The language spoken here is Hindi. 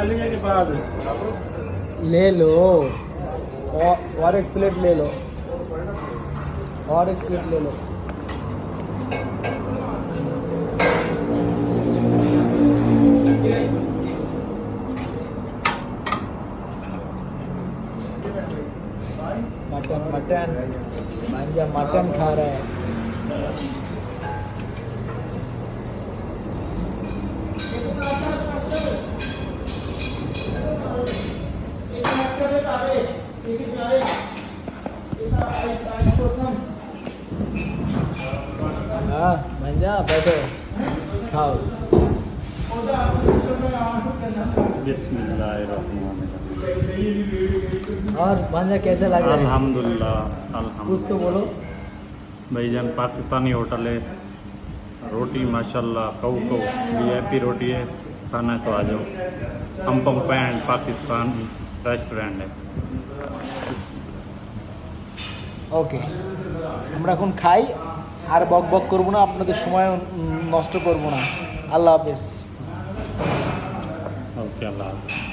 लीजिए के बाद ले लो और एक प्लेट ले लो और एक प्लेट ले लो मटन मटन भांजा मटन खा रहा है हाँ भांजा बैठो खाओ बिस्मिल्लाहिर्रहमानिर्रहीम। और भांजा कैसे लग रहा है अल्हम्दुलिल्लाह कुछ तो अल्हम्दुलिल्लाह। बोलो भाईजान पाकिस्तानी होटल है, रोटी माशाल्लाह कऊ VIP रोटी है, खाना तो आ जाओ। हम्पम पैंट पाकिस्तान रेस्टोरेंट है। ওকে আমরা এখন খাই আর বক বক করবো না আপনাদের সময় নষ্ট করবো না আল্লাহ হাফেজ ओके अल्लाह हाफ़िज़।